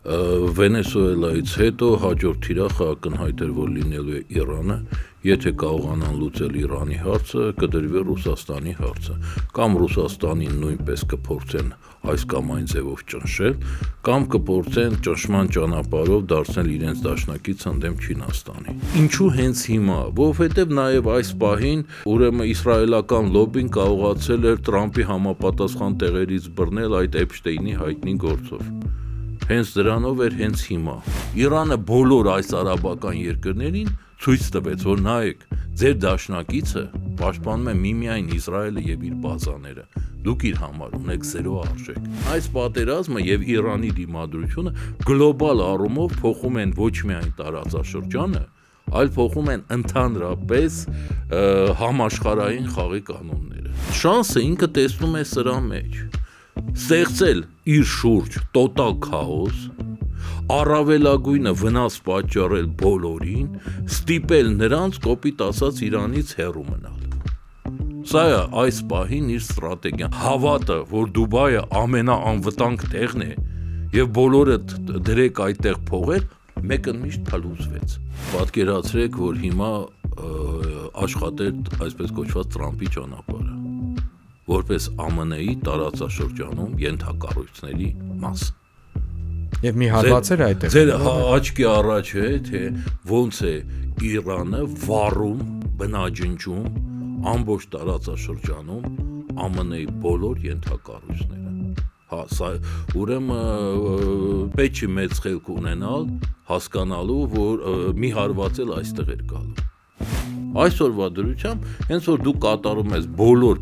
Վենեսուելայից հետո հաջորդ թիրախը ակնհայտ էր, որ լինելու է Իրանը, եթե կարողանան լուծել Իրանի հարցը, կդրվի Ռուսաստանի հարցը, կամ Ռուսաստանին նույնպես կփորձեն այս կամ այն ձևով ճնշել, կամ կփորձեն ճնշման ճանապարհով դարձնել իրենց դաշնակից ընդդեմ Չինաստանի։ Ինչու հենց հիմա, որովհետև նաև այս պահին ուրեմն իսրայելական լոբին կարողացել էր Տրամփի համապատասխան տեղերից բռնել այդ Էփշտեյնի հայտնի գործով։ Հենց դրանով էր հենց հիմա։ Իրանը բոլոր այս արաբական երկրներին ցույց տվեց, որ նայեք, ձեր դաշնակիցը պաշտպանում է միմիայն Իսրայելը եւ իր բազաները։ Դուք իր համար ունեք զերո արժեք։ Այս պատերազմը եւ Իրանի դիմադրությունը գլոբալ առումով փոխում են ոչ միայն տարածաշրջանը, այլ փոխում են ընդհանրապես համաշխարհային խաղի կանոնները։ Շանսը ինքը տեսնում է սրա մեջ։ Ստեղծել իր շուրջ տոտալ քաոս, առավելագույնը վնաս պատճառել բոլորին, ստիպել նրանց կոպիտ ասած Իրանից հեռու մնալ։ Սա է այս պահին իր ստրատեգիան։ Հավատը, որ Դուբայը ամենաանվտանգ տեղն է եւ բոլորը դրեք այդտեղ փողեր, մեկընդմիշտ փլուզվեց։ Պատկերացրեք, որ հիմա աշխատեր այսպես կոչված Տրամփի ճանապարհը, որպես ԱՄՆ-ի տարածաշրջանում ենթակառույցների մաս։ Եվ մի հատված էր այդտեղ։ Ձեր աչքի առաջ է, թե ոնց է Իրանը վառում, բնաջնջում ամբողջ տարածաշրջանում ԱՄՆ-ի բոլոր ենթակառույցները։ Սա ուրեմն պետք չի մեծ խելք ունենալ հասկանալու, որ մի հարված էլ այստեղ էր գալու։ Այսօրվա դրությամբ, հենց որ դու կատարում ես բոլոր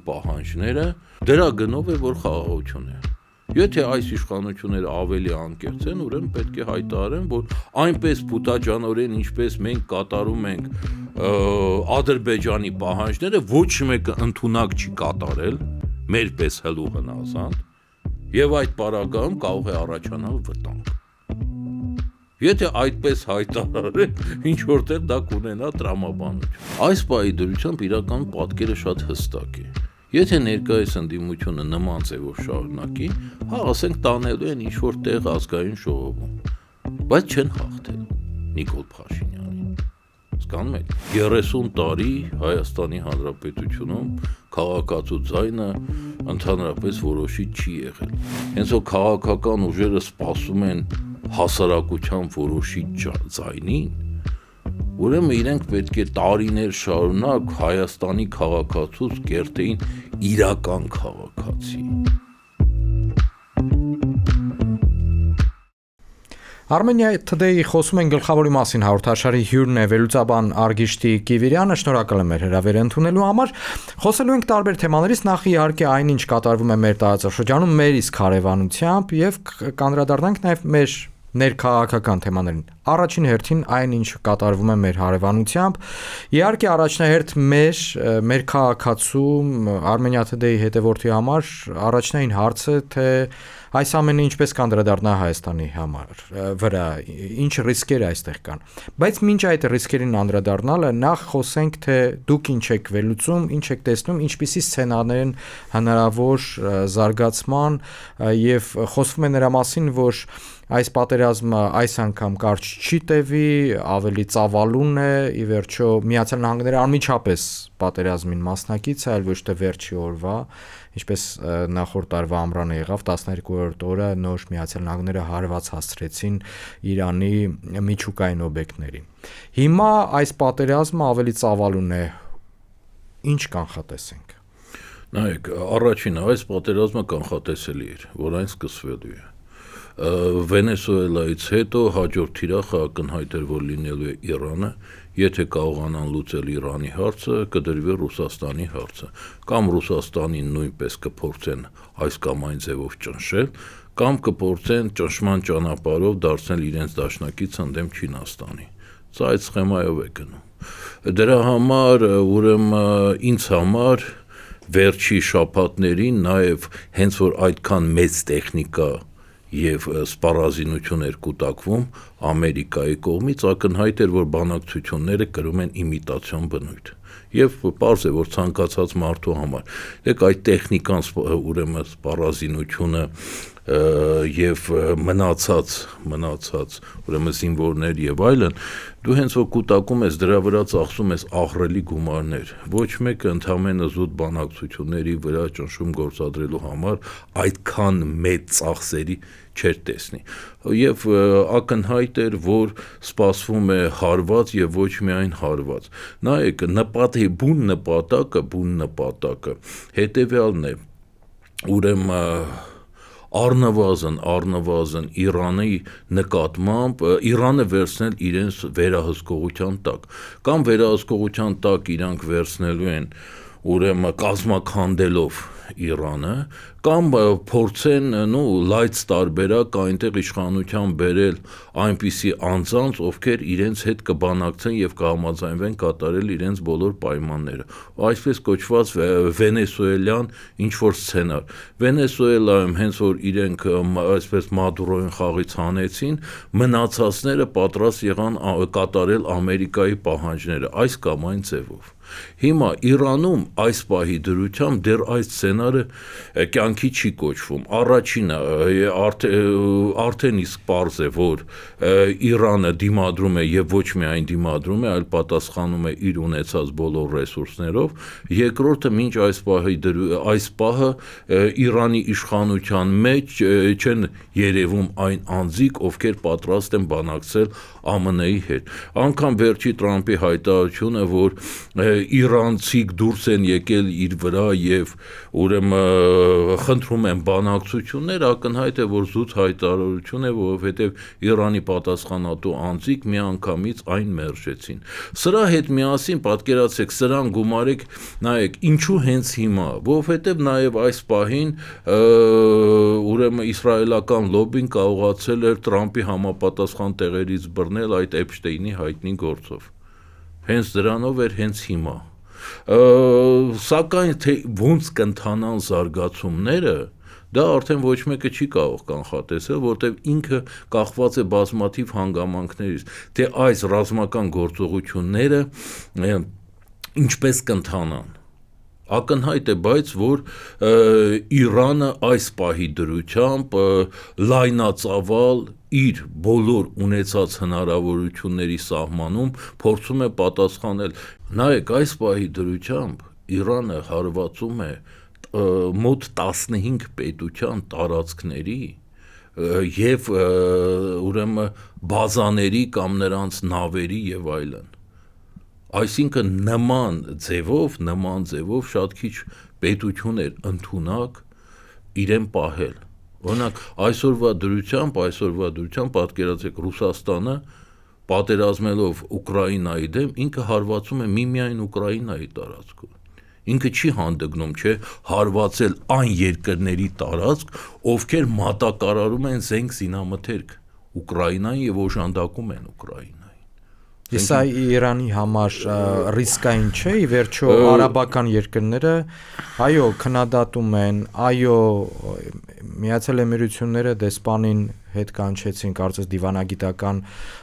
պահանջները, դրա գնով է, որ խաղաղություն է։ Եթե այս իշխանությունները ավելի անկեղծ են, ուրեմն պետք է հայտարարեն, որ այնպես փութաջանորեն, ինչպես մենք կատարում ենք Ադրբեջանի պահանջները, ոչ մեկը ընդունակ չի կատարել, մեր պես հլու հնազանդ, եւ այդ պարագայում կարող է առաջանալ վտանգ։ Եթե այդպես հայտարարեն, ինչ որտեղ դա կունենա տրամաբանություն։ Այս պահի դրությամբ իրական պատկերը շատ հստակ է։ Եթե ներկայիս ընդդիմությունը նման ձևով շարունակի, ասենք տանելու են ինչ-որ տեղ ազգային ժողովում, բայց չեն հաղթել Նիկոլ Փաշինյանին։ Հասկանում եք, 30 տարի Հայաստանի Հանրապետությունում քաղաքացու ձայնը ընդհանրապես որոշիչ չի եղել։ Հենց որ քաղաքական ուժերը սպասում են հասարակության որոշիչ ձայնին, ուրեմն իրենք պետք է տարիներ շարունակ Հայաստանի քաղաքացուց կերտեին իրական քաղաքացի։ Armenia Today-ի խոսում են գլխավորի մասին հաղորդաշարի հյուրն է վերլուծաբան Արգիշտի Կիվիրյանը, շնորհակալ եմ հրավերը ընդունելու համար։ Խոսելու ենք տարբեր թեմաներից, նախ իհարկե այն, ինչ կատարվում է մեր տարածաշրջանում, մեր իսկ հարևանությամբ եւ կանդրադառնանք նաեւ մեր ներքաղաքական թեմաներին։ Առաջին հերթին այն, ինչ կատարվում է մեր հարևանությամբ, իհարկե առաջնահերթ մեր քաղաքացու Armenia Today-ի հետևորդի համար առաջնային հարցը, թե այս ամենը ինչպես կանդրադառնա Հայաստանի վրա, ինչ ռիսկեր այստեղ կան։ Բայց մինչ այդ ռիսկերին անդրադառնալը, նախ խոսենք, թե դուք ինչ եք վերլուծում, ինչ եք տեսնում, ինչպիսի սցենարներ են հնարավոր զարգացման եւ խոսվում է նրա մասին, որ այս պատերազմը այս անգամ կարճ չի տևի, ավելի ծավալուն է, ի վերջո Միացյալ Նահանգները անմիջապես պատերազմին մասնակից է, այլ ոչ թե վերջի օրվա, ինչպես նախորդ տարվա ամռանը եղավ, 12-րդ օրը նոր Միացյալ Նահանգները հարված հասցրեցին Իրանի միջուկային օբյեկտներին։ Հիմա այս պատերազմը ավելի ծավալուն է, ինչ կանխատեսենք։ Նայեք, առաջինը այս պատերազմը կանխատեսելի էր, որ այն սկսվելու է։ Վենեսուելայից հետո հաջորդ թիրախը ակնհայտ էր, որ լինելու է Իրանը, եթե կարողանան լուծել Իրանի հարցը, կդրվի Ռուսաստանի հարցը, կամ Ռուսաստանին նույնպես կփորձեն այս կամ այն ձևով ճնշել, կամ կփորձեն ճնշման ճանապարհով դարձնել իրենց դաշնակից ընդդեմ Չինաստանի։ Սա այդ սխեմայով է գնում։ Դրա համար ուրեմն ինձ համար վերջի շաբաթներին նաև հենց որ այդքան մեծ տեխնիկա եւ սպառազինություն էր կուտակվում Ամերիկայի կողմից, ակնհայտ էր, որ բանակցությունները կրում են իմիտացիոն բնույթ։ Եվ պարզ է, որ ցանկացած մարդու համար այդ տեխնիկան ուրեմն սպառազինությունը եւ մնացած ուրեմն զինվորներ եւ այլն, դու հենց որ կուտակում ես դրա վրա ծախսում ես ահռելի գումարներ, ոչ մեկը ընդամենը զուտ բանակցությունների վրա ճնշում գործադրելու համար այդքան մեծ ծախսերի չէր տեսնի եւ ակնհայտ էր, որ սպասվում է հարված եւ ոչ միայն հարված։ Նայեք, բուն նպատակը հետեւյալն է, ուրեմն առնվազն Իրանի նկատմամբ Իրանը վերցնել իրենց վերահսկողության տակ, կամ վերահսկողության տակ իրանք վերցնելու են ուրեմն կազմաքանդելով Իրանը, կամ փորձեն լայց տարբերակ այնտեղ իշխանության բերել այնպիսի անձանց, ովքեր իրենց հետ կբանակցեն եւ կհամաձայնվեն կատարել իրենց բոլոր պայմանները, այսպես կոչված վենեսուելյան ինչ-որ սցենար։ Վենեսուելայում հենց որ իրենք այսպես Մադուրոյին խաղից հանեցին, մնացածները պատրաստ եղան կատարել Ամերիկայի պահանջները այս կամ այն ձևով։ Հիմա Իրանում այս պահի դրությամբ դեռ այս սցենարը կյանքի չի կոչվում։ Առաջինը արդեն իսկ պարզ է, որ Իրանը դիմադրում է եւ ոչ միայն դիմադրում է, այլ պատասխանում է իր ունեցած բոլոր ռեսուրսներով։ Երկրորդը մինչ այս պահը Իրանի իշխանության մեջ չեն երևում այն անձիկ, ովքեր պատրաստ են բանակցել ԱՄՆ-ի հետ։ Անկամ վերջի Տրամփի հայտարարությունը, որ իրանցիք դուրս են եկել իր վրա եւ ուրեմն խնդրում են բանակցություններ, ակնհայտ է, որ զուտ հայտարարություն է, որովհետեւ Իրանի պատասխանատու անձիկ միանգամից այն մերժեցին։ Սրա հետ միասին պատկերացրեք, սրան գումարեք, նայեք, ինչու հենց հիմա, որովհետեւ նաեւ այս պահին ուրեմն իսրայելական լոբին կարողացել էր Տրամփի համապատասխան տեղերից բռնել այդ Էփշտեյնի հայտնի գործով։ Հենց դրանով էր հենց հիմա։ Սակայն թե ոնց կընթանան զարգացումները, դա արդեն ոչ մեկը չի կարող կանխատեսել, որտեղ ինքը կախված է բազմաթիվ հանգամանքներից, թե այս ռազմական գործողությունները ինչպես կընթանան։ Ակնհայտ է, բայց որ Իրանը այս պահի դրությամբ լայնածավալ իր բոլոր ունեցած հնարավորությունների սահմանում փորձում է պատասխանել։ Նայեք, այս պահի դրությամբ Իրանը հարվածում է մոտ 15 պետության տարածքների եւ ուրեմն բազաների կամ նրանց նավերի եւ այլն։ Այսինքն նման ձևով շատ քիչ պետություն էր ընդունակ իրեն պահել։ Օրինակ այսօրվա դրությամբ պատկերացրեք Ռուսաստանը պատերազմելով Ուկրաինայի դեմ ինքը հարվածում է միմիայն Ուկրաինայի տարածքում։ Ինքը չի հանդգնում, չէ, հարվածել այն երկրների տարածք, ովքեր մատակարարում են զենք զինամթերք Ուկրաինային եւ օժանդակում են Ուկրաինային։ Իսկ Իրանի համար ռիսկային չէ, ի վերջո արաբական երկրները այո քննադատում են, այո Միացյալ Էմիրությունները դեսպանին հետ կանչեցին, կարծես դիվանագիտական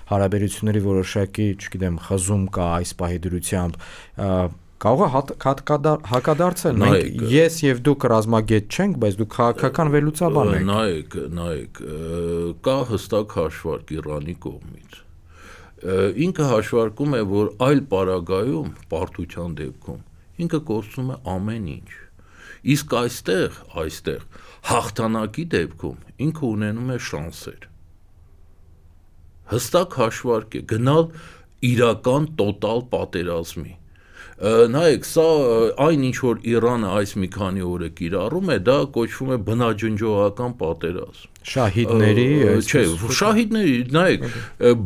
հարաբերությունների որոշակի, չգիտեմ, խզում կա այս պահի դրությամբ, կարող է հակադարձել, մենք ես եւ դուք ռազմագետ չենք, բայց դուք քաղաքական վերլուծաբան եք։ Նայեք, կա հստակ հաշվարկ Իրանի կողմից։ Ինքը հաշվարկում է, որ այլ պարագայում, պարտության դեպքում, ինքը կորցնում է ամեն ինչ։ Իսկ այստեղ հաղթանակի դեպքում ինքը ունենում է շանսեր։ Հստակ հաշվարկ է գնալ իրական տոտալ պատերազմի։ Նայեք, սա այն ինչ որ Իրանը այս մի քանի օրը կիրառում է, դա կոչվում է բնաջնջողական պատերազմ։ Շահիդների, չէ, շահիդների, նայեք,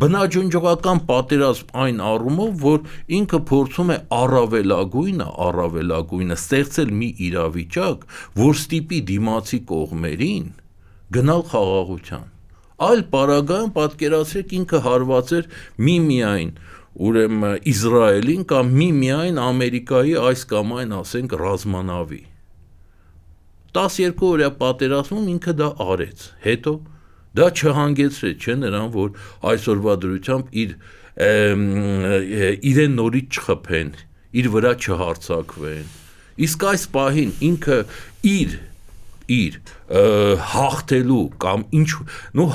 բնաջնջողական պատերազմ այն առումով, որ ինքը փորձում է առավելագույնը ստեղծել մի իրավիճակ, որ ստիպի դիմացի կողմերին գնալ խաղաղության։ Այլ պարագայում պատկերացրեք ինքը հարվածեր միմիայն ուրեմն Իսրայելին կամ միմիայն Ամերիկայի այս կամ այն ասենք ռազմանավի։ 12 օրյա պատերազմում ինքը դա արեց, հետո դա չհանգեցրեց, չէ, նրան, որ այսօրվա դրությամբ իրեն նորից չխփեն, իր վրա չհարձակվեն։ Իսկ այս պահին ինքը իր իր հաղթելու կամ ինչ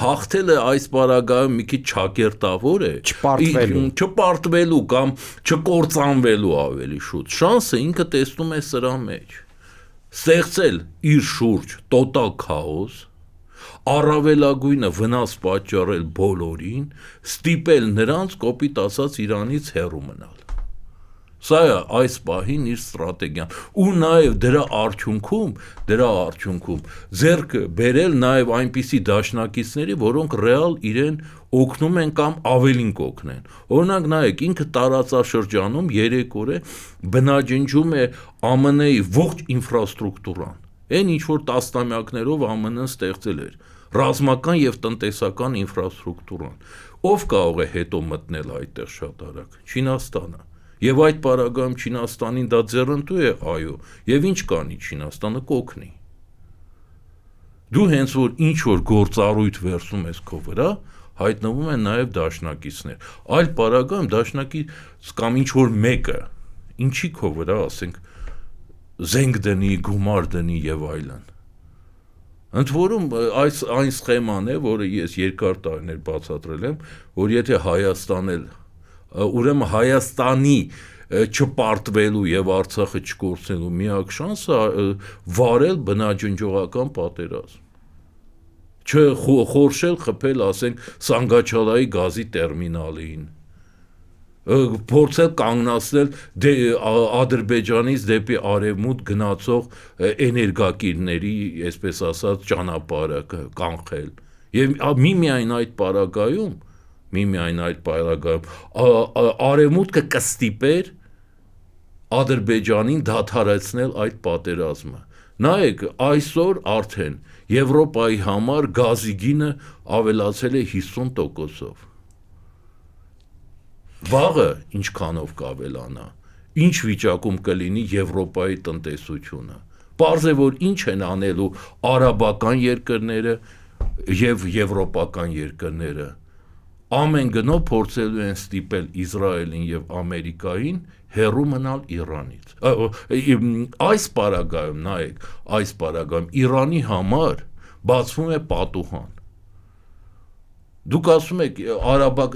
հաղթելը այս բaragայում մի քիչ չակերտավոր է չպարտվելու կամ չկործանվելու ավելի շուտ շանսը ինքը տեսնում է սրա մեջ ստեղծել իր շուրջ տոտալ քաոս առավելագույնը վնաս պատճառել բոլորին ստիպել նրանց կոպիտ ասած Իրանից հեռու մնալ Սա է այս պահին իր ստրատեգիան ու նաև դրա արդյունքում ձեռքը բերել նաև այնպիսի դաշնակիցների, որոնք ռեալ իրեն օգնում են կամ ավելին կօգնեն։ Օրինակ նայեք, ինքը տարածաշրջանում 3 օր է բնաջնջում է ԱՄՆ-ի ողջ ինֆրաստրուկտուրան։ Այն ինչ որ տասնամյակներով ԱՄՆ-ն ստեղծել էր, ռազմական եւ տնտեսական ինֆրաստրուկտուրան։ Ով կարող է հետո մտնել այդտեղ շատ արագ։ Չինաստանը։ Եվ այդ պարագայում Չինաստանին դա ձեռնտու է, այո, եւ ինչ կանի Չինաստանը կօգնի։ Դու հենց որ ինչ որ գործառույթ վերցում ես քո վրա, հայտնվում են նաեւ դաշնակիցներ։ Այլ պարագայում դաշնակից կամ ինչ որ մեկը, ինչի քո վրա, ասենք, զենք դնի, գումար դնի եւ այլն։ Ընդ որում այն սխեման է, որը ես երկար տարիներ բացատրել եմ, որ եթե Հայաստանն ուրեմն Հայաստանի չպարտվելու եւ Արցախը չկորցնելու միակ շանսը վարել բնաջնջողական պատերազմ։ Չխորշել խփել, ասենք, Սանգաչալայի գազի տերմինալին։ Փորձել կանգնացնել Ադրբեջանից դեպի արևմուտք գնացող էներգակիրների, այսպես ասած, ճանապարհը կանխել։ Եվ միմիայն այդ պարագայում արևմուտքը կստիպեր Ադրբեջանին դադարեցնել այդ պատերազմը։ Նայեք, այսօր արդեն Եվրոպայի համար գազի գինը ավելացել է 50%-ով։ Վաղը ինչքանով կավելանա, ինչ վիճակում կլինի Եվրոպայի տնտեսությունը։ Պարզ է, որ ինչ են անելու արաբական երկրները եւ եվրոպական երկրները։ Ամեն գնով փորձելու են ստիպել Իսրայելին եւ Ամերիկային հեռու մնալ Իրանից։ Այս պարագայում, նայեք, Իրանի համար բացվում է պատուհան։ Դուք ասում եք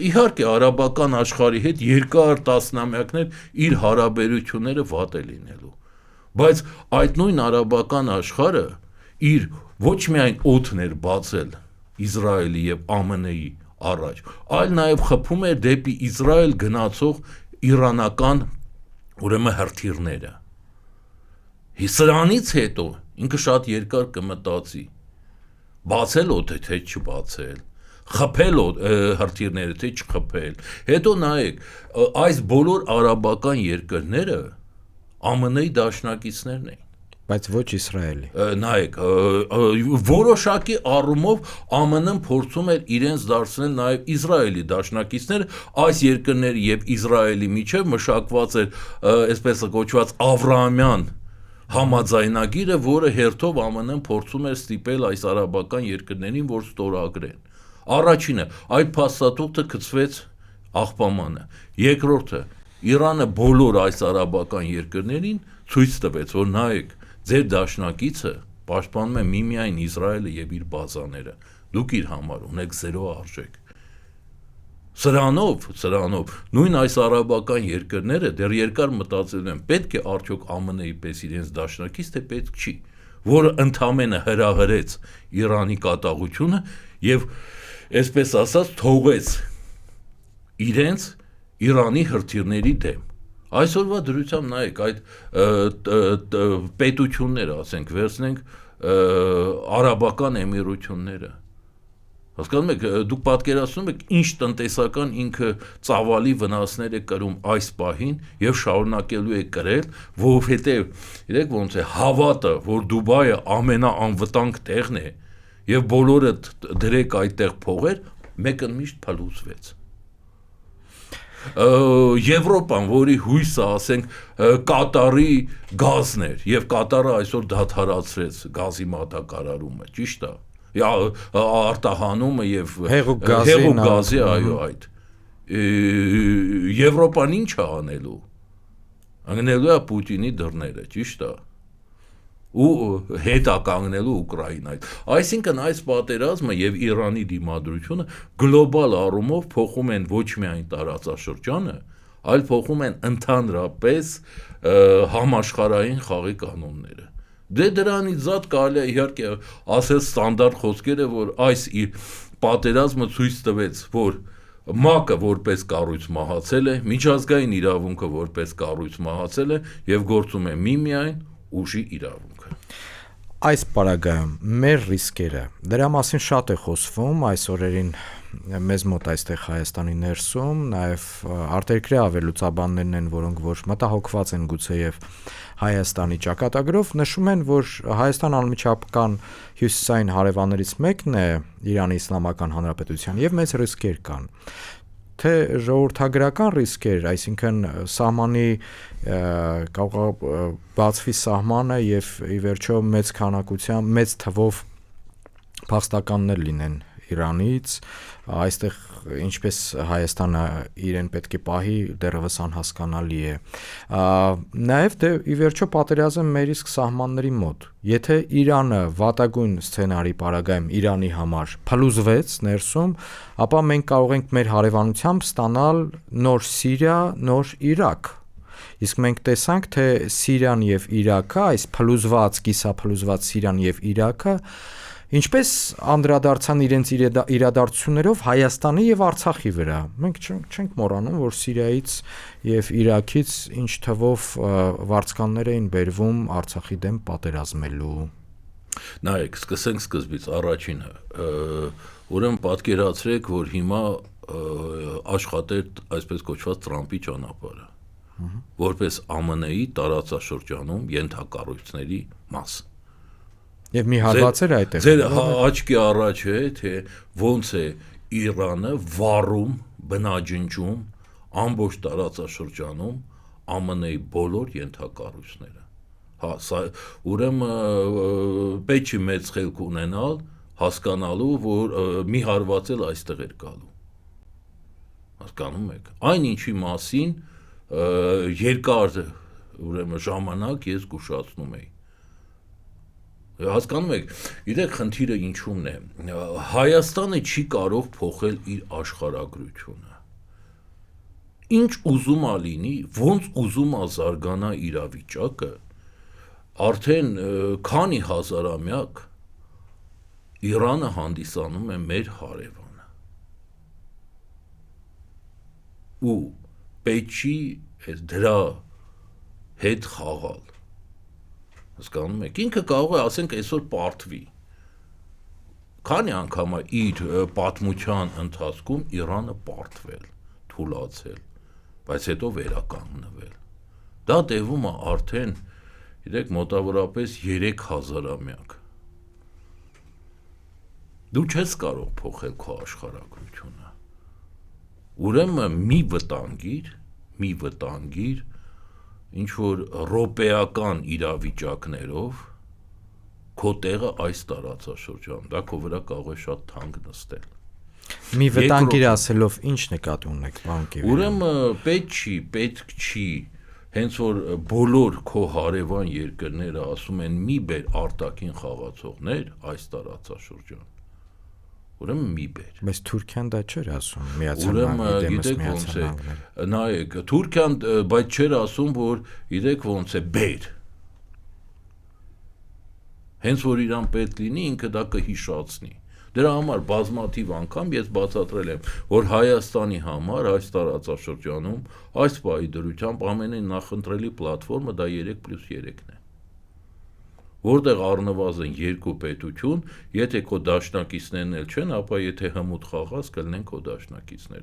իհարկե արաբական աշխարհի հետ երկար տասնամյակներ իր հարաբերությունները վատ է լինելու, բայց այդ նույն արաբական աշխարհը իր ոչ միայն օդն էր բացել Իսրայելի եւ ԱՄՆ-ի առաջ, այլ նաև խփում էր դեպի Իսրայել գնացող իրանական ուրեմն հրթիռները։ Սրանից հետո ինքը շատ երկար կմտածի, բացել օդը թե չբացել, խփել հրթիռները թե չխփել։ Հետո նայեք, այս բոլոր արաբական երկրները ԱՄՆ-ի դաշնակիցներն էին։ Բայց ոչ Իսրայելի։ Նայեք, որոշակի առումով ԱՄՆ-ն փորձում էր իրենց դարձնել նաև Իսրայելի դաշնակիցները, այս երկրների եւ Իսրայելի միջև մշակված էր այսպես կոչված Ավրահամյան համաձայնագիրը, որը հերթով ԱՄՆ-ն փորձում էր ստիպել այս արաբական երկրներին, որ ստորագրեն։ Առաջինը, այդ փաստաթուղթը գծվեց աղբամանը։ Երկրորդը, Իրանը բոլոր այս արաբական երկրներին ցույց տվեց, որ նայեք, ձեր դաշնակիցը պաշտպանում է միմիայն Իսրայելը եւ իր բազաները։ Դուք իր համար ունեք 0 արժեք։ Սրանով նույն այս արաբական երկրները դեռ երկար մտածել են, պետք է արդյոք ԱՄՆ-ի պես իրենց դաշնակից, թե պետք չի, որը ընդամենը հրահրեց Իրանի կատաղությունը եւ այսպես ասած թողեց իրենց Իրանի հրթիռների դեմ։ Այսօրվա դրությամբ նայեք այդ պետությունները, ասենք, վերցնենք արաբական էմիրությունները։ Հասկանում եք, դուք պատկերացնում եք ինչ տնտեսական ինքը ծավալի վնասներ է կրում այս պահին եւ շարունակելու է կրել, որովհետեւ իրեք ոնց է հավատը, որ Դուբայը ամենաանվտանգ տեղն է եւ բոլորը դրեք այդտեղ փողեր, մեկը միշտ փլուզվեց։ Եվրոպան, որի հույսը, ասենք, Կատարի գազն էր եւ Կատարը այսօր դադարացրեց գազի մատակարարումը, ճիշտ է։ Արտահանումը եւ հեղուկ գազի, այո, այդ։ Եվրոպան ինչ է անելու։ Անգնելու է Պուտինի դռները, ճիշտ է։ ու հետ ականգնելու Ուկրաինայից։ Այսինքն այս պատերազմը եւ Իրանի դիմադրությունը գլոբալ առումով փոխում են ոչ միայն տարածաշրջանը, այլ փոխում են ընդհանրապես համաշխարհային խաղի կանոնները։ Դե դրանից զատ կարելի է իհարկե ասել ստանդարտ խոսքերը, որ այս պատերազմը ցույց տվեց, որ ՄԱԿ-ը որպես կառույց մահացել է, միջազգային իրավունքը որպես կառույց մահացել է եւ գործում է միմիայն ուժի իրավունքը։ Այս պարագայում մեր ռիսկերը, դրա մասին շատ է խոսվում այս օրերին մեզ մոտ այստեղ Հայաստանի ներսում, նաև արտերկրյա ավելուծաբաններն են, որոնք որ մտահոգված են գուցեև Հայաստանի ճակատագրով, նշում են, որ Հայաստան անմիջական հյուսիսային հարևաններից մեկն է Իրանի Իսլամական Հանրապետության եւ մեծ ռիսկեր կան։ Թե ժողովրդագրական ռիսկեր, այսինքն սահմանի բացվի սահմանը եւ ի վերջո մեծ քանակությամբ, մեծ թվով փախստականներ լինեն Իրանից, այստեղ ինչպես Հայաստանը իրեն պետք է պահի, դեռևս անհասկանալի է։ Նաև դե ի վերջո պատերազմ մեր իսկ սահմանների մոտ։ Եթե Իրանը վատագույն սցենարի պարագայում Իրանի համար փլուզվեց ներսում, ապա մենք կարող ենք մեր հարևանությամբ ստանալ նոր Սիրիա, նոր Իրաք։ Իսկ մենք տեսանք, թե Սիրիան եւ Իրաքը, այս փլուզված, կիսափլուզված Սիրիան եւ Իրաքը ինչպես անդրադարձան իրենց իրադարձություններով Հայաստանի եւ Արցախի վրա։ Մենք չենք մոռանում, որ Սիրիայից եւ Իրաքից ինչ թվով վարձկաններ էին բերվում Արցախի դեմ պատերազմելու։ Նայեք, սկսենք սկզբից, առաջինը, ուրեմն պատկերացրեք, որ հիմա աշխատեր այսպես կոչված Տրամպի ճանապարհը, որպես ԱՄՆ-ի տարածաշրջանում ենթակառույցների մաս։ Եվ մի հատված էր այդտեղ։ Ձեր աչքի առաջ է, թե ոնց է Իրանը վառում, բնաջնջում ամբողջ տարածաշրջանում ԱՄՆ-ի բոլոր ենթակառույցները։ Հա, սա ուրեմն պետք չի մեծ խելք ունենալ հասկանալու, որ մի հարված էլ այստեղ էր գալու։ Հասկանում եք։ Այն ինչի մասին երկար ուրեմն ժամանակ ես զգուշացնում էի։ Հասկանում եք, գիտեք խնդիրը ինչումն է, Հայաստանը չի կարող փոխել իր աշխարհագրությունը, ինչ ուզում է լինի, ոնց ուզում է զարգանա իրավիճակը, արդեն քանի հազարամյակ Իրանը հանդիսանում է մեր հարևանը, ու պետք չի դրա հետ խաղալ։ Հասկանում եք, ինքը կարող է ասենք այսօր պարտվի։ Քանի անգամ է իր պատմության ընթացքում Իրանը պարտվել, թուլացել, բայց հետո վերականգնվել։ Դա տևում է արդեն, գիտեք, մոտավորապես 3000-ամյակ։ Դու չես կարող փոխել քո աշխարհագրությունը։ Ուրեմն մի վտանգիր ինչ որ ռոպեական իրավիճակներով քո տեղը այս տարածաշրջանում, դա քո վրա կարող է շատ թանկ նստել։ Մի վտանգիր ասելով ինչ նկատի ունեք, պարոն Կիվերյան։ Ուրեմն պետք չի, հենց որ բոլոր քո հարևան երկրները ասում են մի բեր արտաքին խաղացողներ այս տարածաշրջան։ Ուրեմն մի բեր։ Բայց Թուրքիան դա չէր ասում, Ուրեմն գիտեք ոնց է, նայեք, Թուրքիան բայց չէր ասում, որ գիտեք ոնց է բեր։ Հենց որ իրան պետք լինի, ինքը դա կհիշացնի։ Դրա համար բազմաթիվ անգամ ես բացատրել եմ, որ Հայաստանի համար այս տարածաշրջանում այս պահի դրությամբ ամենայն նախընտրելի պլատֆորմը դա 3+3-ն է։ Որտեղ առնվազն երկու պետություն, եթե քո դաշնակիցներն էլ չեն, ապա եթե հմուտ խաղաս կլինեն քո դաշնակիցներ։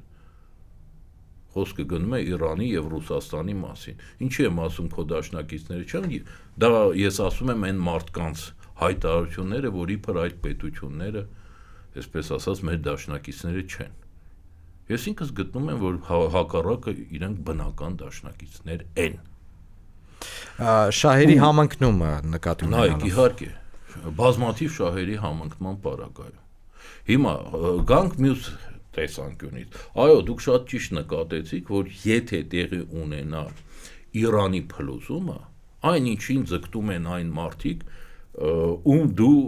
Խոսքը գնում է Իրանի եւ Ռուսաստանի մասին։ Ինչի եմ ասում քո դաշնակիցները չեն, դա ես ասում եմ այն մարդկանց հայտարարությունները, որ իբր այդ պետությունները, այսպես ասած, մեր դաշնակիցները չեն։ Ես ինքս գտնում եմ, որ հակառակը իրենք բնական դաշնակիցներ են։ Շահերի համընկնումը նկատի ունենալով։ Նայեք, իհարկե, բազմաթիվ շահերի համընկնման պարագայում։ Հիմա գանք մյուս տեսանկյունից։ Այո, դուք շատ ճիշտ նկատեցիք, որ եթե տեղի ունենա Իրանի փլուզումը, Այն ինչին ձգտում են այն մարդիկ, ում դու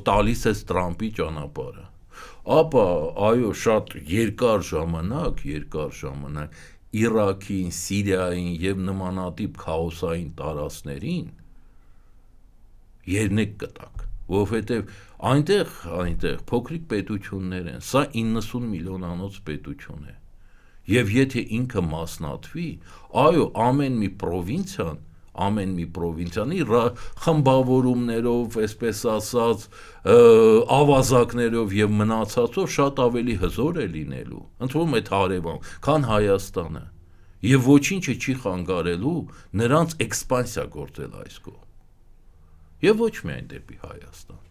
տալիս ես Տրամպի ճանապարհը, ապա այո, շատ երկար ժամանակ Իրաքին, Սիրիային եւ նմանատիպ քաոսային տարածքներին երնեք կտակ, որովհետեւ այնտեղ փոքրիկ պետություններ են, սա 90 միլիոնանոց պետություն է, եւ եթե ինքը մասնատվի, այո, ամեն մի պրովինցիան իր խմբավորումներով, այսպես ասած, ավազակներով եւ մնացածով շատ ավելի հզոր է լինելու, ընդ որում այդ հարևան, քան Հայաստանը, եւ ոչինչը չի խանգարելու նրանց էքսպանսիա գործել այս կողմ, եւ ոչ միայն դեպի Հայաստան։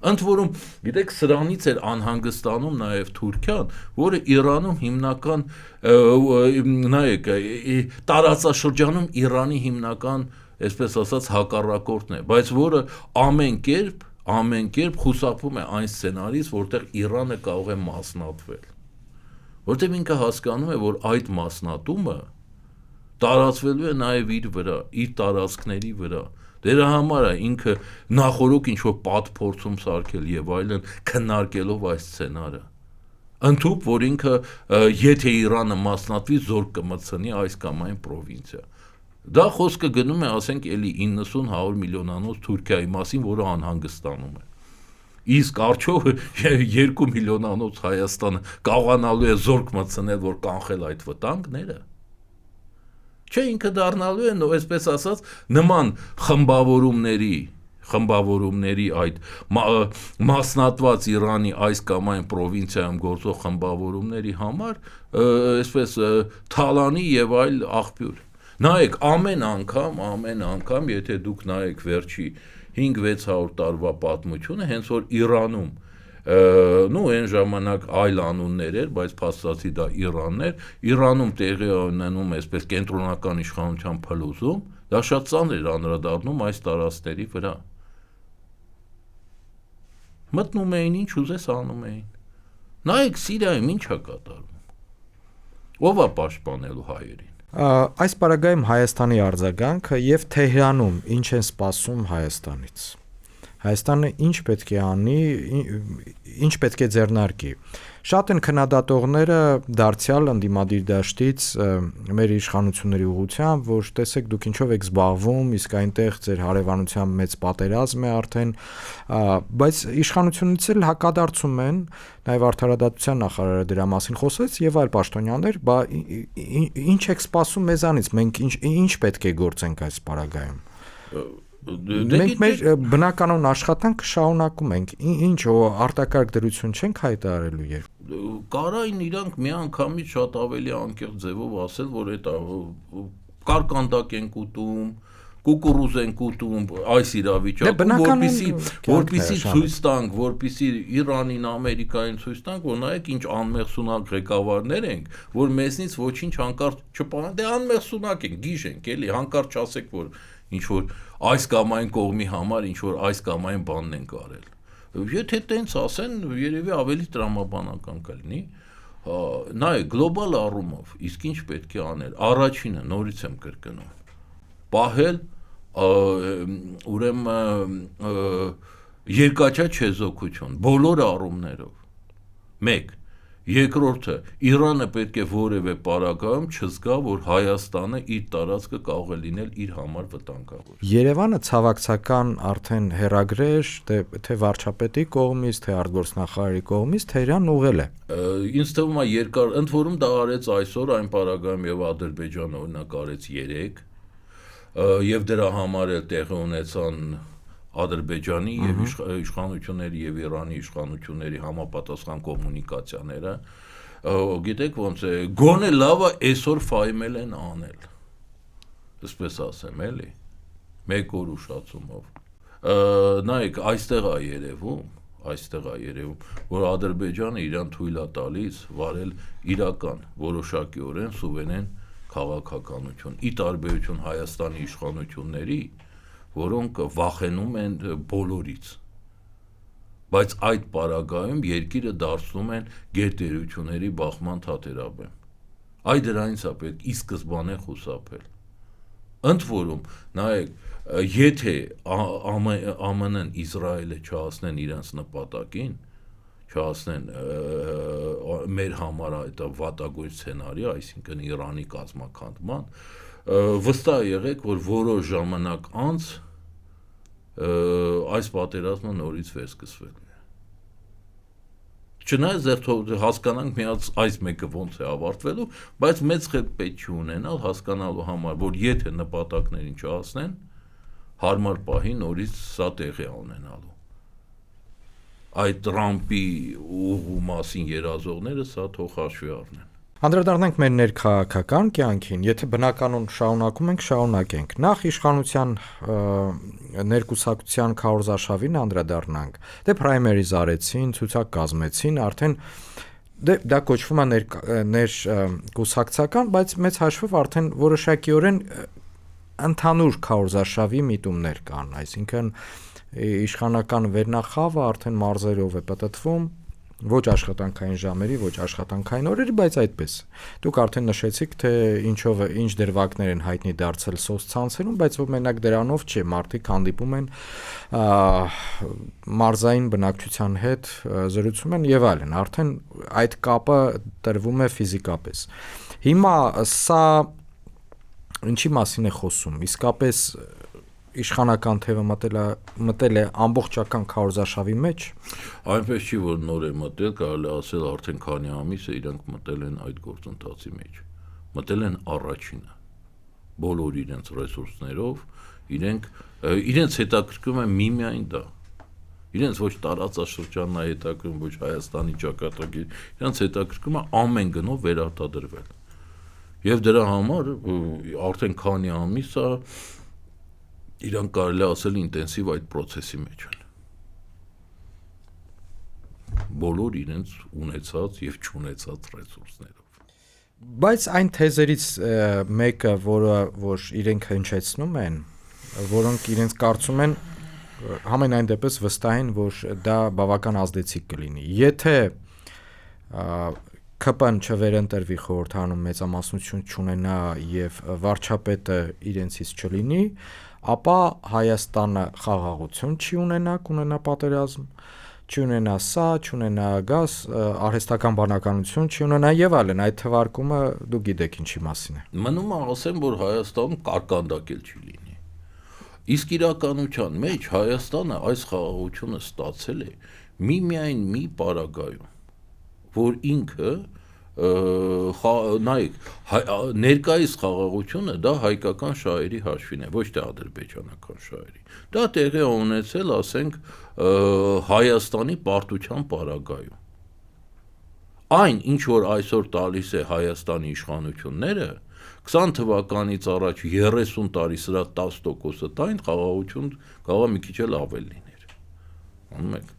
Ընդ որում, գիտեք, սրանից էր անհանգստանում նաև Թուրքիան, որը Իրանում հիմնական, նայեք, տարածաշրջանում Իրանի հիմնական, այսպես ասած, հակառակորդն է, բայց որը ամեն կերպ խուսափում է այն սցենարից, որտեղ Իրանը կարող է մասնատվել, որտեղ ինքը հասկանում է, որ այդ մասնատումը տարածվելու է նաև իր վրա, իր տարածքների վրա։ Դրա համար է ինքը նախորոք ինչ-որ պատփորձում սարքել եւ այլն քննարկելով այս սցենարը։ Ընդհուպ, որ ինքը եթե Իրանը մասնատվի, զորք կմտցնի այս կամ այն պրովինցիա։ Դա խոսքը գնում է, ասենք, էլի 90-100 միլիոնանոց Թուրքիայի մասին, որը անհանգստանում է։ Իսկ արդյոք 2 միլիոնանոց Հայաստանը կարողանալու է զորք մտցնել, որ կանխել այդ վտանգները։ Չէ, ինքը դառնալու է, այսպես ասած, նման խմբավորումների այդ մասնատված Իրանի այս կամ այն պրովինցիայում գործող խմբավորումների համար, այսպես թալանի եւ այլ աղբյուր։ Նայեք, ամեն անգամ, եթե դուք նայեք վերջի 5-600 տարվա պատմությունը, հենց որ Իրանում այն ժամանակ այլ անուններ էր, բայց փաստացի դա Իրանն էր, Իրանում տեղի ունենում այսպես կենտրոնական իշխանության փլուզում, դա շատ ծանր էր անդրադառնում այս տարածքների վրա։ Մտնում էին, ինչ ուզես անում էին։ Նայեք Սիրիայում ինչ է կատարվում։ Ո՞վ է պաշտպանելու հայերին։ Այս պարագայում Հայաստանի արձագանքը եւ Թեհրանում ինչ են սպասում Հայաստանից։ Հայաստանը ինչ պետք է անի, ինչ պետք է ձեռնարկի։ Շատ են քննադատողները դարձյալ ընդդիմադիր դաշտից մեր իշխանությունների ուղղությամբ, որ տեսեք դուք ինչով եք զբաղվում, իսկ այնտեղ ձեր հարևանությամբ մեծ պատերազմ է արդեն, բայց իշխանությունից էլ հակադարձում են, նաև արդարադատության նախարարը դրա մասին խոսեց եւ այլ պաշտոնյաներ, բա ինչ եք սպասում մեզանից, մենք ինչ պետք է գործենք այս պարագայում։ Մենք մեր բնականon աշխատանքը շարունակում ենք, ինչ արտակարգ դրություն չենք հայտարարելու երբ։ Կարային իրանք միանգամից շատ ավելի անկեղծ ձևով ասել, որ այդ կարկանդակ են կուտում, կուկուռուզ են կուտում այս իրավիճակում, որպեսզի ցույց տանք, որպեսզի Իրանին, Ամերիկային ցույց տանք, որ նայեք ինչ անմեղսունակ ղեկավարներ ենք, որ մեզնից ոչինչ հանկարծ չպահան, դե անմեղսունակ ենք, գիժենք, էլի, հանկարծ չասեք, որ ինչ որ այս կամ այն կողմի համար ինչ որ այս կամ այն բանն են կարել։ Եթե տենց ասեն, երևի ավելի տրամաբանական կլինի։ Նայեք, գլոբալ առումով, իսկ ինչ պետք է անել։ Առաջինը, նորից եմ կրկնում, պահել ուրեմն երկաչա չեզոքություն բոլոր առումներով։ 1. Երկրորդը, Իրանը պետք է որևէ պարագայում չզգա, որ Հայաստանը իր տարածքը կարող է լինել իր համար վտանգավոր։ Երևանը ցավակցական արդեն հերագրեր, թե վարչապետի կողմից, թե արտգործնախարարի կողմից Թեհրան ուղղել է։ Ինձ թվում է երկար, ընդ որում դա արեց այսօր այն պարագայում եւ Ադրբեջանը օրինակ արեց 3, եւ դրա համար էլ տեղի ունեցան Ադրբեջանի եւ իշխանությունների եւ Իրանի իշխանությունների համապատասխան կոմունիկացիաները, գիտեք ոնց է, գոնե լավը այսօր ֆայմել են անել, այսպես ասեմ, էլի, 1 օր ուշացումով։ Նայեք, այստեղ է երևում, որ Ադրբեջանը իրան թույլ է տալիս վարել իրական, որոշակիորեն սուվերեն քաղաքականություն, ի տարբերություն Հայաստանի իշխանությունների, որոնք վախենում են բոլորից, բայց այդ պարագայում երկիրը դարձնում են գերտերությունների բախման թատերաբեմ։ Այդ դրանից է պետք ի սկզբանե խուսափել։ Ընդ որում, նայեք, եթե ԱՄՆ-ն Իսրայելը չհասնեն իրենց նպատակին, չհասնեն մեր համար այդ վատագույն սցենարի, այսինքն Իրանի կազմաքանդման, վստահ եղեք, որ որոշ ժամանակ անց այս պատերազմը նորից վերսկսվելու է։ Չնայած ձեր հասկանանք միած այս մեկը ոնց է ավարտվելու, բայց մեծ խելք պետք չի ունենալ հասկանալու համար, որ եթե նպատակներին չհասնեն, հարմար պահի նորից սա տեղի է ունենալու։ Այդ Տրամպի ուղու մասին երազողները սա թող հաշվի առնեն։ Անդրադառնանք մեր ներքաղաքական կյանքին, եթե բնականon շարունակում ենք, շարունակենք։ Նախ իշխանության ներկուսակցության քարոզարշավին անդրադառնանք։ Դե պրայմերիզ արեցին, ցուցակ կազմեցին, արդեն դա կոչվում է ներկուսակցական, բայց մեծ հաշվով արդեն որոշակիորեն ընդհանուր քարոզարշավի միտումներ կան, այսինքն իշխանական վերնախավը արդեն մարզերով է պատտվում, ոչ աշխատանքային ժամերի, ոչ աշխատանքային օրերի, բայց այդպես։ Դուք արդեն նշեցիք, թե ինչ դրվագներ են հայտնի դարձել սոցցանցերում, բայց ով մենակ դրանով չէ, մարդիկ հանդիպում են մարզային բնակչության հետ, զրուցում են եւ այլն, արդեն այդ կապը տրվում է ֆիզիկապես։ Հիմա սա ինչի մասին է խոսում, իսկապես իշխանական թևը մտել է ամբողջական քարոզարշավի մեջ։ Այնպես չի, որ նոր է մտել, կարելի ասել արդեն քանի ամիս է իրանք մտել են այդ գործընթացի մեջ։ Մտել են առաջինը։ Բոլոր իրենց ռեսուրսներով, իրենց հետաքրքրում է միմիայն դա։ Իրենց ոչ տարածաշրջանն է հետաքրքրում, ոչ Հայաստանի ճակատագիր, իրենց հետաքրքրում է ամեն գնով վերարտադրվել։ Եվ դրա համար արդեն քանի ամիս է իրանք կարելի ասել ինտենսիվ այդ process-ի մեջ են։ Բոլոր իրենց ունեցած եւ չունեցած ռեսուրսներով։ Բայց այն թեզերից մեկը, որ իրենք հնչեցնում են, որոնք իրենց կարծում են համենայն դեպս վստահ են, որ դա բավական ազդեցիկ կլինի։ Եթե ԿՊ-ն չվերընտրվի խորհրդարանում մեծամասնություն չունենա եւ վարչապետը իրենցից չլինի, ապա Հայաստանը խաղաղություն չի ունենա, կունենա պատերազմ, չի ունենա սա, չունենա գազ, արհեստական բանականություն չի ունենա եւ այլն, այդ թվարկումը դուք գիտեք ինչի մասին է։ Մնում է ասեմ, որ Հայաստանում կարկանդակ էլ չի լինի։ Իսկ իրականության մեջ Հայաստանը այս խաղաղությունը ստացել է միայն մի պարագայում, որ ինքը նայեք, ներկայիս խաղաղությունը դա հայկական շահերի հաշվին է, ոչ թե ադրբեջանական շահերի։ Դա տեղի է ունեցել, ասենք, Հայաստանի պարտության պարագայում։ Այն, ինչ որ այսօր տալիս է Հայաստանի իշխանությունները, 20 թվականից առաջ 30 տարի սրա 10%-ը տային, խաղաղություն կարող է մի քիչ էլ ավել լիներ։ Անում եք։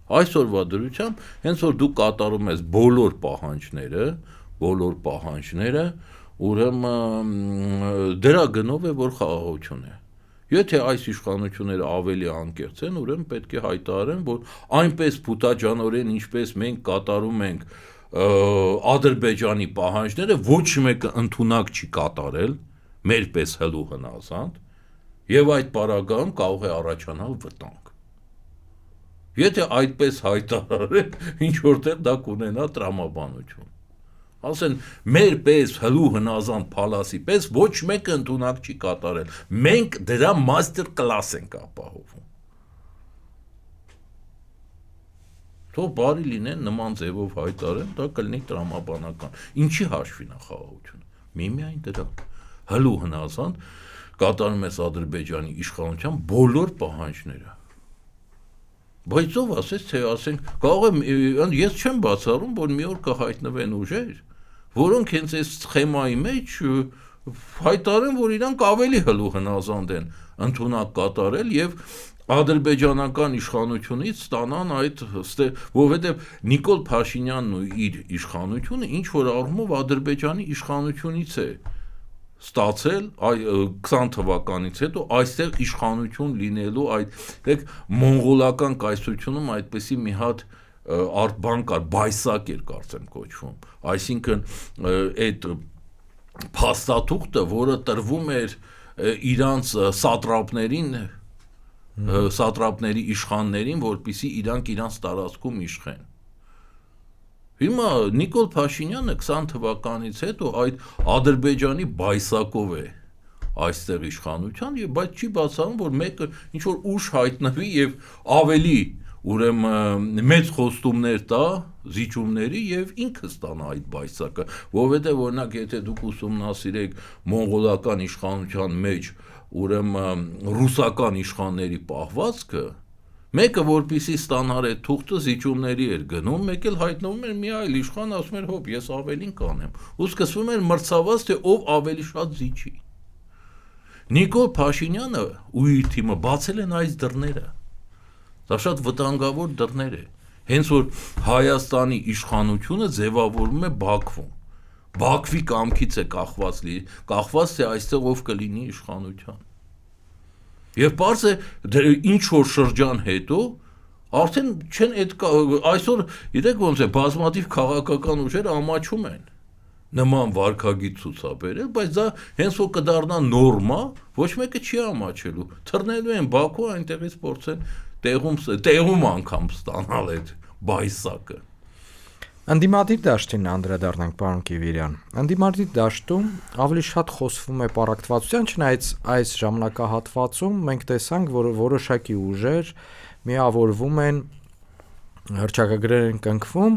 Այսօրվա դրությամբ, հենց որ դու կատարում ես բոլոր պահանջները, ուրեմն դրա գնով է, որ խաղաղություն է։ Եթե այս իշխանությունները ավելի անկեղծ են, ուրեմն պետք է հայտարարեն, որ այնպես փութաջանորեն, ինչպես մենք կատարում ենք Ադրբեջանի պահանջները, ոչ մեկը ընդունակ չի կատարել, մեր պես հլու հնազանդ, եւ այդ պարագայում կարող է առաջանալ վտանգ։ Եթե այդպես հայտարարեն, ինչ որտեղ դա կունենա տրամաբանություն։ Ասեն, մեր պես հլու հնազանդ փալասի պես ոչ մեկը ընդունակ չի կատարել։ Մենք դրա մաստեր կլաս ենք ապահովում։ Թող բարի լինեն նման ձևով հայտարարեն, դա կլինի տրամաբանական։ Ինչի հաշվին է խաղաղությունը։ Միայն դրա հլու հնազանդ կատարում ես Ադրբեջանի իշխանության բոլոր պահանջները։ Բայց ով ասեց, թե ասենք, կարող է ես չեմ բացառում, որ մի օր կհայտնվեն ուժեր, որոնք հենց այս սխեմայի մեջ հայտարարեն, որ իրանք ավելի հլու հնազանդ են ընդունակ կատարել եւ ադրբեջանական իշխանությունից ստանան այդ, որովհետեւ Նիկոլ Փաշինյանն ու իր իշխանությունը ինչ որ առումով Ադրբեջանի իշխանությունից է ստացել 20 թվականից հետո այստեղ իշխանություն լինելու այդ մոնղոլական կայսրությունում այդպեսի մի հատ բան կար, բայսակ էր կարծեմ կոչվում, այսինքն այդ փաստաթուղթը, որը տրվում էր իրանց սատրապներին, սատրապների իշխաններին, որպեսզի իրանց տարածքում իշխեն։ Հիմա Նիկոլ Փաշինյանը 20 թվականից հետո այդ Ադրբեջանի բայսակով է այստեղ իշխանության, բայց չի բացառում, որ մեկը ինչ որ ուժ հայտնվի եւ ավելի ուրեմն մեծ խոստումներ տա զիջումների եւ ինքը ստանա այդ բայսակը, որովհետեւ օրինակ եթե դուք ուսումնասիրեք մոնղոլական իշխանության մեջ ուրեմն ռուսական իշխանների պահվածքը, մեկը որպեսի ստանար այդ թուղթը զիջումների էր գնում, մեկ էլ հայտնվում էր մի այլ իշխան, ասում էր հոп, ես ավելին կանեմ, ու սկսվում էր մրցավազ, թե ով ավելի շատ զիջի։ Նիկոլ Փաշինյանը ու իր թիմը բացել են այս դռները։ Դա շատ վտանգավոր դռներ է։ Հենց որ Հայաստանի իշխանությունը ձևավորվում է Բաքվում։ Բաքվի կամքից է կախված թե այստեղ ով կլինի իշխանության։ Եվ պարզ է ինչ որ շրջան հետո արդեն չեն այսօր գիտեք ոնց է բազմաթիվ քաղաքական ուժեր ամաչում են նման վարքագիծ ցուցաբերել, բայց դա հենց որ կդառնա նորմա, ոչ մեկը չի ամաչելու։ Թռնելու են Բաքու, այնտեղից փորձեն տեղում անգամ ստանալ այդ բայսակը։ Անդիմադիր դաշտին անդրադառնանք, պարոն Կիվիրյան։ Անդիմադիր դաշտում ավելի շատ խոսվում է պարակտվածության, չնայած այս ժամանակահատվածում մենք տեսանք, որ որոշակի ուժեր միավորվում են, հռչակագրեր են կնքվում,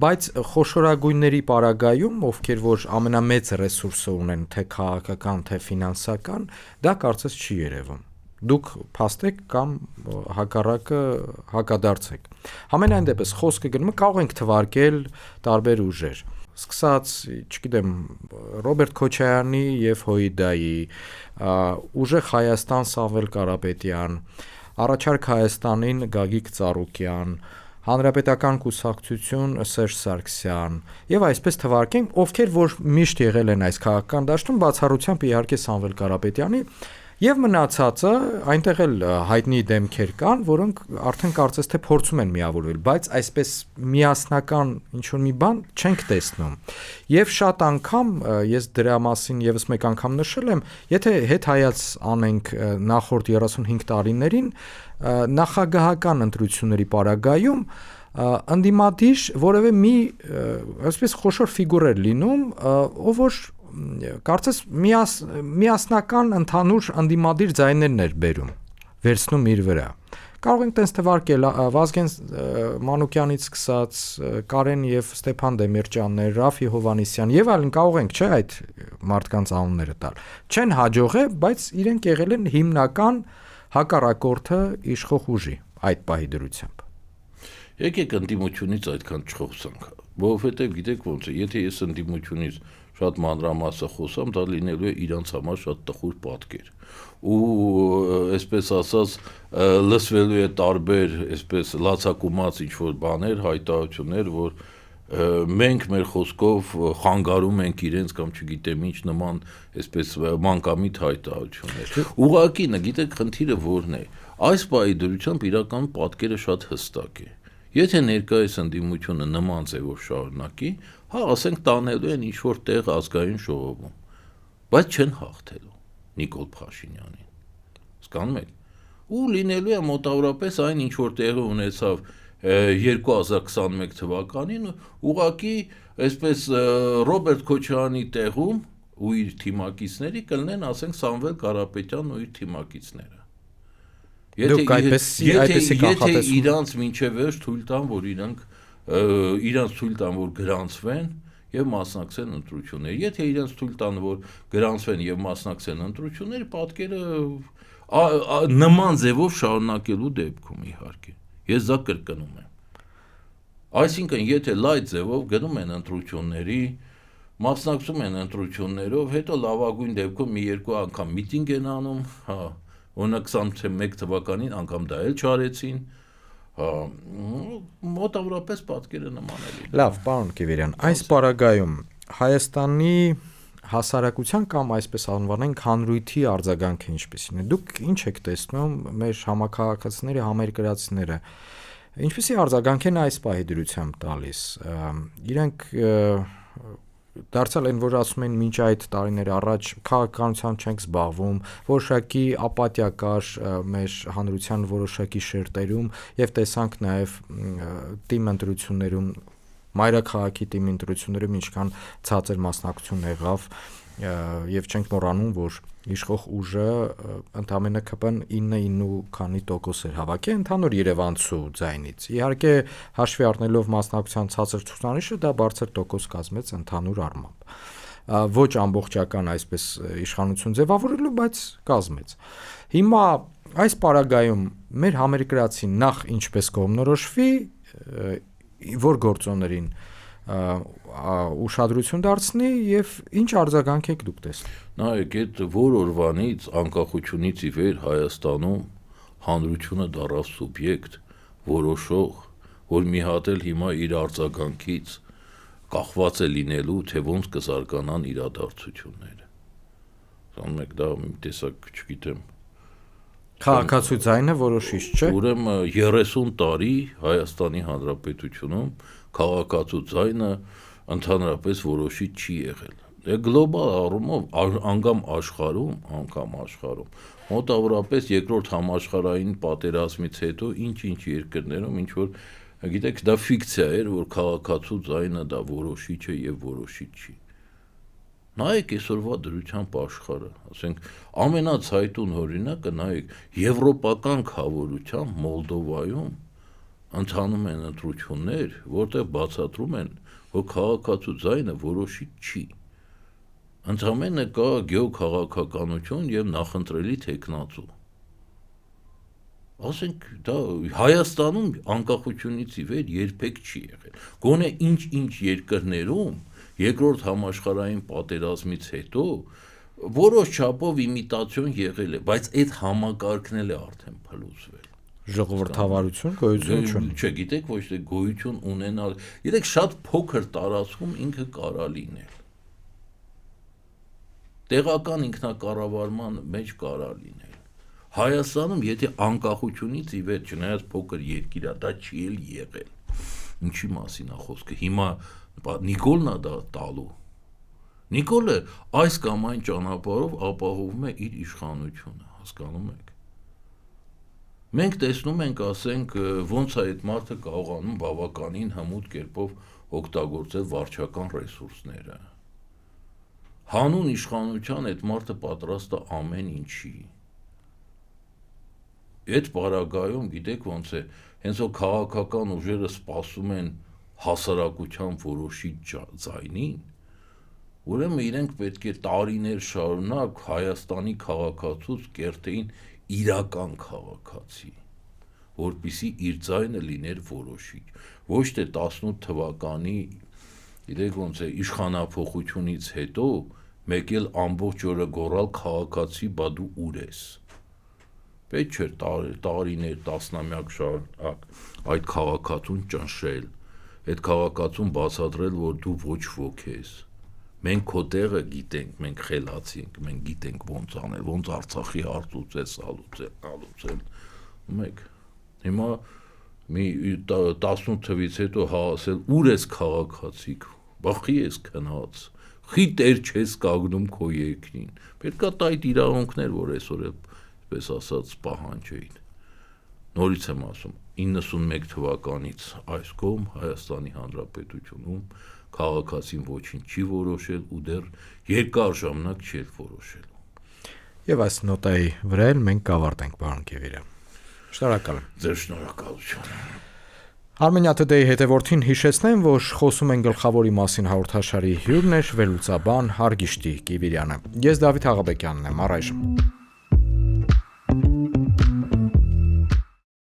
բայց խոշորագույնների պարագայում, ովքեր որ ամենամեծ ռեսուրսը ունեն, թե քաղաքական, թե ֆինանսական, դա կարծես չի երևում։ Դուք փաստեք կամ հակառակը հակադարձեք։ Համենայն դեպս խոսքը գնում է կարող ենք թվարկել տարբեր ուժեր։ Սկսած, չգիտեմ, Ռոբերտ Քոչարյանի եւ Հոիդայի, Ուժեղ Հայաստան Սամվել Կարապետյան, Առաջարկ Հայաստանին Գագիկ Ծառուկյան, Հանրապետական կուսակցություն Սերժ Սարգսյան եւ այսպես թվարկենք, ովքեր որ միշտ եղել են այս քաղաքական դաշտում, բացառությամբ իհարկե Սամվել Կարապետյանի եւ մնացածը այնտեղ էլ հայտնի դեմքեր կան, որոնք արդեն կարծես թե փորձում են միավորվել, բայց այսպես միասնական ինչ-որ մի բան չենք տեսնում։ Եվ շատ անգամ ես դրա մասին եւս մեկ անգամ նշել եմ, եթե հետ հայաց անենք նախորդ 35 տարիներին նախագահական ընտրությունների պարագայում անդիմադիր որևէ մի այսպես խոշոր ֆիգուր էր լինում, ով որ կարծես միասնական ընդհանուր անդիմադիր ձայներն էր բերում, վերցնում իր վրա։ Կարող ենք տենց թվարկել Վազգեն Մանուկյանից սկսած Կարեն եւ Ստեփան Դեմիրճյաններ, Ռաֆի Հովանեսյան եւ այլն կարող ենք չէ այդ մարդկանց անունները տալ։ Չեն հաջողել, բայց իրենք եղել են հիմնական հակառակորդը իշխող ուժի այդ պահի դրությամբ։ Եկեք ընդդիմությունից այդքան չխոսանք, որովհետեւ գիտեք ոնց է, եթե ես ընդդիմությունից շատ մանրամասը խոսամ, դա լինելու է իրանց համար շատ տխուր պատկեր։ Ու այսպես ասած լսվելու է տարբեր այսպես լացակումած ինչ-որ բաներ, հայտարարություններ, որ մենք մեր խոսքով խանգարում ենք իրենց կամ չգիտեմ ինչ նման այսպես մանկամիտ հայտարարություններ։ Ուղղակի, գիտեք, խնդիրը որն է։ Այս պահի դրությամբ իրական պատկերը շատ հստակ է։ Եթե ներկայիս ընդդիմությունը նման ձևով շարունակի, հա ասենք տանելու են ինչ-որ տեղ ազգային ժողովում, բայց չեն հաղթելու Նիկոլ Փաշինյանին։ Հասկանում եք։ Ու լինելու է մոտավորապես այն ինչ-որ տեղը ունեցավ 2021 թվականին, ուղղակի այսպես Ռոբերտ Քոչարյանի տեղում ու իր թիմակիցների կլինեն, ասենք Սամվել Կարապետյանն ու իր թիմակիցները։ Եթե իրանց մինչև վերջ թույլ տան, որ իրանց թույլ տան, որ գրանցվեն եւ մասնակցեն ընտրությունների։ Եթե իրանց թույլ տան, որ գրանցվեն եւ մասնակցեն ընտրությունների, պատկերը նման ձևով շարունակելու դեպքում իհարկե։ Ես դա կրկնում եմ։ Այսինքն, եթե լայտ ձևով գնում են ընտրությունների, մասնակցում են ընտրություններով, հետո լավագույն դեպքում մի երկու անգամ միտինգ են անում, հա, օրինակ 21 թվականին անգամ դա էլ չարեցին, մոտավորապես պատկերը նման է լինում։ Լավ, պարոն Կիվիրյան, այս պարագայում Հայաստանի հասարակության կամ այսպես անվանենք հանրույթի արձագանքը ինչպիսին է։ Դուք ինչ եք տեսնում մեր համակարգացիների, համերկրացիները, ինչպիսի արձագանք են այս պահի դրությամբ տալիս։ Իրենք դարձյալ այն, որ ասում են մինչ այդ տարիներ առաջ քաղաքականությամբ չենք զբաղվում, որոշակի ապաթիա կար մեր հանրության որոշակի շերտերում եւ տեսանք նաեւ թիմ ընտրություններում մայրաքաղաքի թիմի ընտրություններում ինչքան ցածր մասնակցություն եղավ եւ չենք մոռանում, որ իշխող ուժը ընդամենը ԿՊ-ն 9.9% էր հավաքի ընդհանուր Երևանցու ձայնից։ Իհարկե հաշվի առնելով մասնակցության ցածր ցուցանիշը դա բարձր տոկոս կազմեց ընդհանուր առմամբ։ Ոչ ամբողջական այսպես իշխանություն ձևավորելու, բայց կազմեց։ Հիմա այս պարագայում մեր համերկրացին նախ ինչպես կողմնորոշվի, որ գործոններին ուշադրություն դարձնի եւ ինչ արձագանք եք դուք տեսնում։ Նայեք, այդ որ օրվանից անկախությունից ի վեր Հայաստանում հանրությունը դառավ սուբյեկտ, որոշող, որ մի հատ էլ հիմա իր արձագանքից կախված է լինելու, թե ոնց կզարգանան իրադարձությունները։ Ասում եք դա մի տեսակ, չգիտեմ, քաղաքացու ձայնը որոշիչ չէ։ Ուրեմն 30 տարի Հայաստանի Հանրապետությունում քաղաքացու ձայնը ընդհանրապես որոշիչ չի եղել։ Դե գլոբալ առումով անգամ աշխարհում մոտավորապես երկրորդ համաշխարհային պատերազմից հետո ինչ երկրներում ինչ որ գիտեք դա ֆիկցիա էր, որ քաղաքացու ձայնը դա որոշիչ է եւ որոշիչ չի։ Նայեք այսօրվա դրությամբ աշխարհը, ասենք ամենացայտուն օրինակը նայեք եվրոպական խավորությամբ Մոլդովայում ընթանում են ընտրություններ, որտեղ բացատրում են, որ քաղաքացու ձայնը որոշիչ չի։ Ընդամենը կա գեոքաղաքականություն եւ նախընտրելի տեխնացու։ Ասենք դա Հայաստանում անկախությունից ի վեր երբեք չի եղել։ Գոնե ինչ երկրներում երկրորդ համաշխարհային պատերազմից հետո որոշ չափով իմիտացիոն եղել է, բայց այդ համակարգն էլ է արդեն փլուզվել։ Ժողովրդավարություն գոյություն չունի։ Չէ, գիտեք, ոչ թե գոյություն ունենալ, գիտեք, շատ փոքր տարածքում ինքը կարա լինել։ Տեղական ինքնակառավարման մեջ կարա լինել։ Հայաստանում, եթե անկախությունից ի վեր, չնայած փոքր երկիր է, դա չի էլ եղել։ Ինչի մասին է խոսքը։ Հիմա Նիկոլն է դա տալու։ Նիկոլը այս կամ այն ճանապարհով ապահովում է իր իշխանությունը, հասկանում եք։ Մենք տեսնում ենք, ասենք, ոնց է այդ մարդը կարողանում բավականին հմուտ կերպով օգտագործել վարչական ռեսուրսները։ Հանուն իշխանության այդ մարդը պատրաստ է ամեն ինչի։ Այդ պարագայում, գիտեք ոնց է, հենց որ քաղաքական ուժերը սպասում են հասարակության որոշիչ ձայնին, ուրեմն իրենք պետք է տարիներ շարունակ Հայաստանի քաղաքացուց կերտեին իրական քաղաքացի, որպեսզի իր ձայնը լիներ որոշիչ, ոչ թե 18 թվականի, գիտեք ոնց է, իշխանափոխությունից հետո մեկ էլ ամբողջ օրը գոռալ քաղաքացի, բա դու ուր ես։ Պետք չէ տարիներ, տասնամյակ շարունակ այդ քաղաքացուն ճնշել, այդ քաղաքացուն բացատրել, որ դու ոչ ոք ես։ Մենք քո տեղը գիտենք, մենք խելացի ենք, մենք գիտենք ոնց անել, ոնց Արցախի հարց ալուցել։ Մեկ հիմա մի 18 թվից հետո հասել ուր ես քաղաքացի, բախի ես քնած, խի տեր չես կանգնում քո երկրին։ Պետք է այդ իրավունքներ, որ այսօր պես ասած պահանջեին։ Նորից եմ ասում, 91 թվականից այս կողմ Հայաստանի Հանրապետությունում քաղաքացին ոչինչ չի որոշել ու դեռ երկար ժամանակ չի որոշելու։ Եվ այս նոտայի վրա էլ մենք կավարտենք, պարոն Կևիրյան։ Շնորհակալ եմ։ Ձեր շնորհակալություն։ Armenia Today-ի հետևորդին հիշեցնեմ, որ խոսում են գլխավորի մասին հաղորդաշարի հյուրն էր վերլուծաբան Հարգիշտի Կիվիրյանը։ Ես Դավիթ Աղաբեկյանն եմ, առայժմ։